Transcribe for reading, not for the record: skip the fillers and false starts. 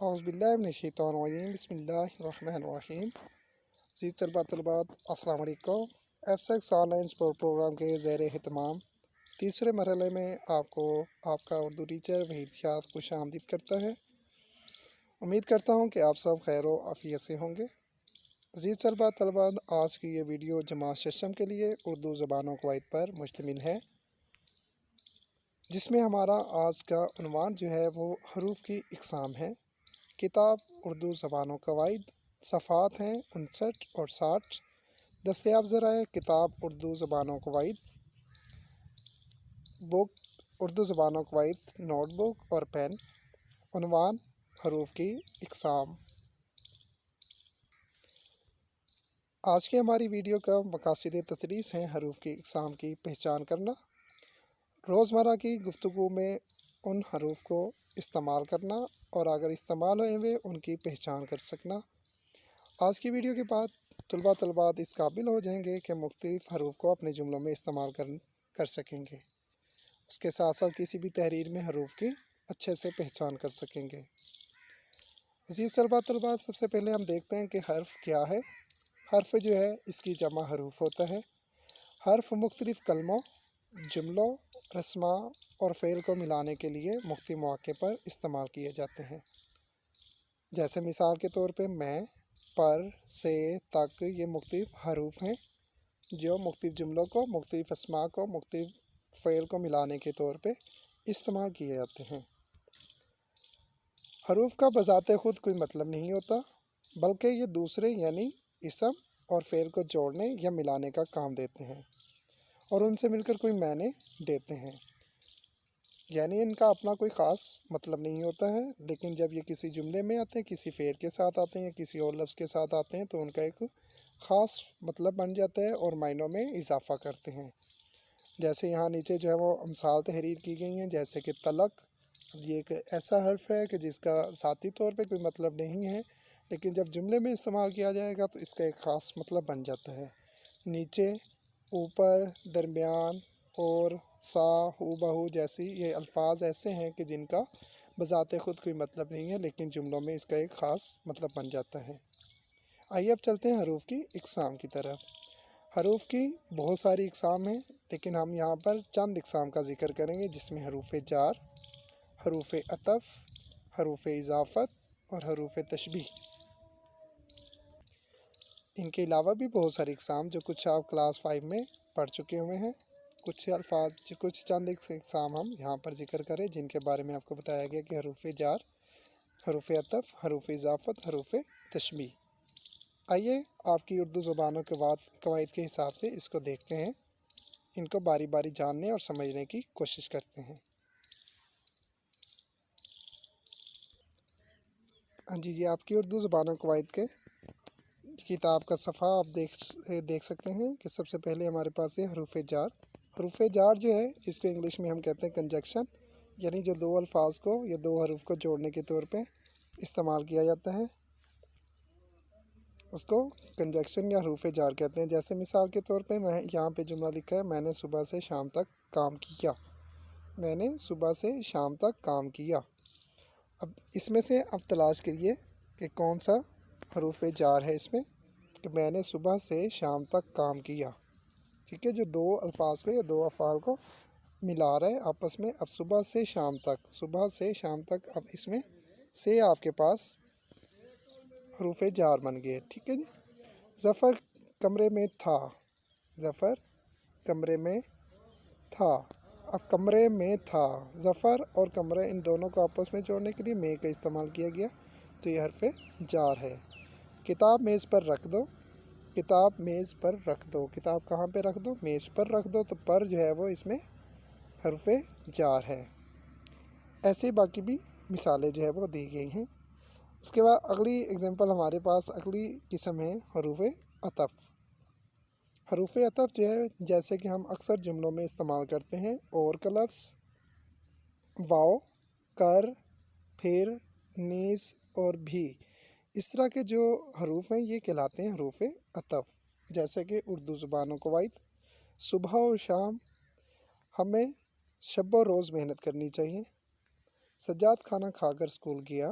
اعوذ باللہ من الشیطان الرجیم بسم اللہ الرحمن الرحیم۔ عزیز طلبات السلام علیکم۔ F online support programme کے زیر اہتمام تیسرے مرحلے میں آپ کو آپ کا اردو ٹیچر وحید شاد خوش آمدید کرتا ہے۔ امید کرتا ہوں کہ آپ سب خیر و عافیت سے ہوں گے۔ عزیز طلبات آج کی یہ ویڈیو جماعت ششم کے لیے اردو زبان و قواعد پر مشتمل ہے، جس میں ہمارا آج کا عنوان جو ہے وہ حروف کی اقسام ہے۔ کتاب اردو زبان و قواعد، صفحات ہیں 59 اور 60۔ دستیاب ذرائع کتاب اردو زبان و قواعد، بک اردو زبان و قواعد نوٹ بک اور پین۔ عنوان حروف کی اقسام۔ آج کی ہماری ویڈیو کا مقاصد تدریس ہیں حروف کی اقسام کی پہچان کرنا، روزمرہ کی گفتگو میں ان حروف کو استعمال کرنا اور اگر استعمال ہوئے ہوئے ان کی پہچان کر سکنا۔ آج کی ویڈیو کے بعد طلبات اس قابل ہو جائیں گے کہ مختلف حروف کو اپنے جملوں میں استعمال کر سکیں گے، اس کے ساتھ ساتھ کسی بھی تحریر میں حروف کی اچھے سے پہچان کر سکیں گے۔ عزیز طلبات سب سے پہلے ہم دیکھتے ہیں کہ حرف کیا ہے۔ حرف جو ہے اس کی جمع حروف ہوتا ہے۔ حرف مختلف کلموں، جملوں، رسماں اور فعل کو ملانے کے لیے مختلف مواقع پر استعمال کیے جاتے ہیں۔ جیسے مثال کے طور پہ میں، پر، سے، تک، یہ مختلف حروف ہیں جو مختلف جملوں کو، مختلف اسماء کو، مختلف فعل کو ملانے کے طور پہ استعمال کیے جاتے ہیں۔ حروف کا بذات خود کوئی مطلب نہیں ہوتا، بلکہ یہ دوسرے یعنی اسم اور فعل کو جوڑنے یا ملانے کا کام دیتے ہیں اور ان سے مل کر کوئی معنی دیتے ہیں۔ یعنی ان کا اپنا کوئی خاص مطلب نہیں ہوتا ہے، لیکن جب یہ کسی جملے میں آتے ہیں، کسی فعل کے ساتھ آتے ہیں یا کسی اور لفظ کے ساتھ آتے ہیں تو ان کا ایک خاص مطلب بن جاتا ہے اور معنوں میں اضافہ کرتے ہیں۔ جیسے یہاں نیچے جو ہے وہ مثال تحریر کی گئی ہیں، جیسے کہ تلق، یہ ایک ایسا حرف ہے کہ جس کا ذاتی طور پہ کوئی مطلب نہیں ہے، لیکن جب جملے میں استعمال کیا جائے گا تو اس کا ایک خاص مطلب بن جاتا ہے۔ نیچے، اوپر، درمیان اور سا، ہو بہو جیسی یہ الفاظ ایسے ہیں کہ جن کا بذات خود کوئی مطلب نہیں ہے، لیکن جملوں میں اس کا ایک خاص مطلب بن جاتا ہے۔ آئیے اب چلتے ہیں حروف کی اقسام کی طرف۔ حروف کی بہت ساری اقسام ہیں، لیکن ہم یہاں پر چند اقسام کا ذکر کریں گے، جس میں حروف جار، حروف عطف، حروف اضافت اور حروف تشبیہ۔ ان کے علاوہ بھی بہت ساری اقسام جو کچھ آپ کلاس 5 میں پڑھ چکے ہوئے ہیں۔ کچھ چند اقسام ہم یہاں پر ذکر کریں جن کے بارے میں آپ کو بتایا گیا کہ حروف جار، حروف عطف، حروف اضافت، حروف تشبیہ۔ آئیے آپ کی اردو زبان و قواعد کے حساب سے اس کو دیکھتے ہیں، ان کو باری باری جاننے اور سمجھنے کی کوشش کرتے ہیں۔ ہاں جی، یہ آپ کی اردو زبان و قواعد کے کتاب کا صفحہ آپ دیکھ سکتے ہیں کہ سب سے پہلے ہمارے پاس ہے حروف جار۔ حروف جار جو ہے اس کو انگلش میں ہم کہتے ہیں کنجکشن، یعنی جو دو الفاظ کو یا دو حروف کو جوڑنے کے طور پہ استعمال کیا جاتا ہے، اس کو کنجکشن یا حروف جار کہتے ہیں۔ جیسے مثال کے طور پہ میں یہاں پہ جملہ لکھا ہے، میں نے صبح سے شام تک کام کیا۔ میں نے صبح سے شام تک کام کیا۔ اب اس میں سے اب تلاش کریے کہ کون سا حروف جار ہے اس میں، کہ میں نے صبح سے شام تک کام کیا۔ ٹھیک ہے، جو دو الفاظ کو یا دو افعال کو ملا رہے ہیں آپس میں۔ اب صبح سے شام تک، صبح سے شام تک، اب اس میں سے آپ کے پاس حروف جار بن گئے۔ ٹھیک ہے جی۔ ظفر کمرے میں تھا، ظفر کمرے میں تھا۔ اب کمرے میں تھا، ظفر اور کمرے ان دونوں کو آپس میں جوڑنے کے لیے میں کا استعمال کیا گیا، تو یہ حرف جار ہے۔ کتاب میز پر رکھ دو، کتاب میز پر رکھ دو، کتاب کہاں پہ رکھ دو؟ میز پر رکھ دو، تو پر جو ہے وہ اس میں حرف جار ہے۔ ایسے ہی باقی بھی مثالیں جو ہے وہ دی گئی ہیں۔ اس کے بعد اگلی اگزامپل ہمارے پاس اگلی قسم ہے حروف عطف۔ حروف عطف جو ہے جیسے کہ ہم اکثر جملوں میں استعمال کرتے ہیں، اور کا لفظ، واؤ، کر، پھر، نیز اور بھی، اس طرح کے جو حروف ہیں یہ کہلاتے ہیں حروف عطف۔ جیسے کہ اردو زبان و قواعد، صبح و شام ہمیں شب و روز محنت کرنی چاہیے۔ سجاد کھانا کھا کر اسکول گیا،